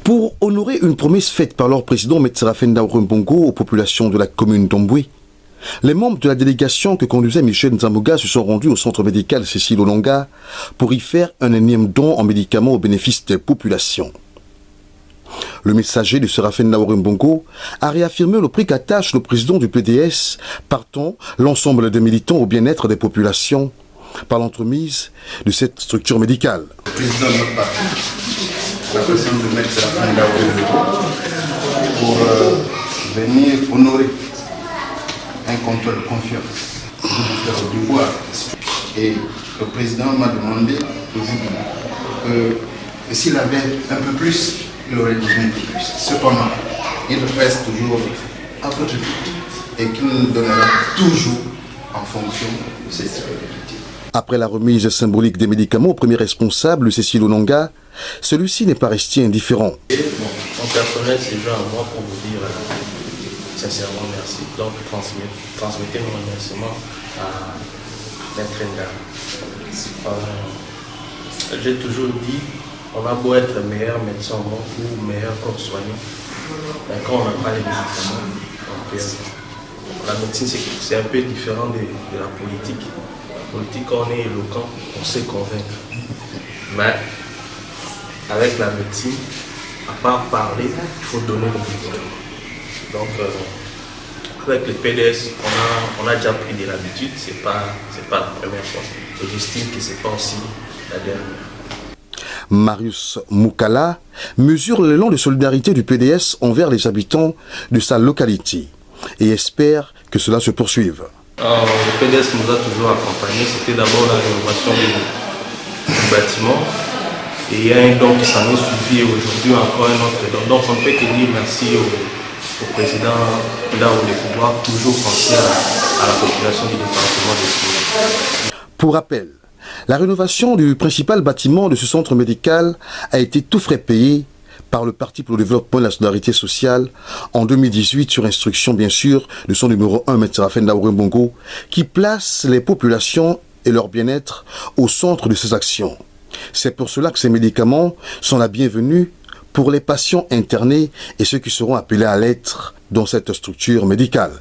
Pour honorer une promesse faite par leur président M. Séraphin Daourin Bongo aux populations de la commune d'Omboué, les membres de la délégation que conduisait Michel Nzamouga se sont rendus au centre médical Cécile Olonga pour y faire un énième don en médicaments au bénéfice des populations. Le messager de Séraphin Daourin Bongo a réaffirmé le prix qu'attache le président du PDS, partant l'ensemble des militants au bien-être des populations, par l'entremise de cette structure médicale. Le président de notre parti, la personne de M. Séraphin Daourin Bongo, pour venir honorer un contrat de confiance, de faire le devoir. Et le président m'a demandé aujourd'hui que s'il avait un peu plus, il aurait besoin de plus. Cependant, il reste toujours à votre écoute et qu'il nous donnera toujours en fonction de ses disponibilités. Après la remise symbolique des médicaments au premier responsable, Cécile Olonga, celui-ci n'est pas resté indifférent. Mon personnel, c'est genre à moi pour vous dire sincèrement merci. Donc transmettez mon remerciement à Maître Nda. J'ai toujours dit, on a beau être meilleur médecin au monde ou meilleur corps soignant, mais quand on n'a pas les médicaments, on perd. La médecine, c'est un peu différent de la politique. La politique, quand on est éloquent, on sait convaincre. Mais avec la médecine, à part parler, il faut donner le médicament. Donc, avec le PDS, on a déjà pris de l'habitude, c'est pas la première fois. Et j'estime que ce n'est pas aussi la dernière. Marius Moukala mesure l'élan de solidarité du PDS envers les habitants de sa localité et espère que cela se poursuive. Le PDS nous a toujours accompagnés. C'était d'abord la rénovation du bâtiment. Et il y a un don qui s'en est suivi et aujourd'hui encore un autre don. Donc on ne peut que dire merci au président là où les pouvoirs toujours penser à la population du département de Sénégal. Pour rappel, la rénovation du principal bâtiment de ce centre médical a été tout frais payé par le Parti pour le développement et la solidarité sociale en 2018 sur instruction bien sûr de son numéro 1, M. Séraphin Daourin Bongo, qui place les populations et leur bien-être au centre de ses actions. C'est pour cela que ces médicaments sont la bienvenue pour les patients internés et ceux qui seront appelés à l'être dans cette structure médicale.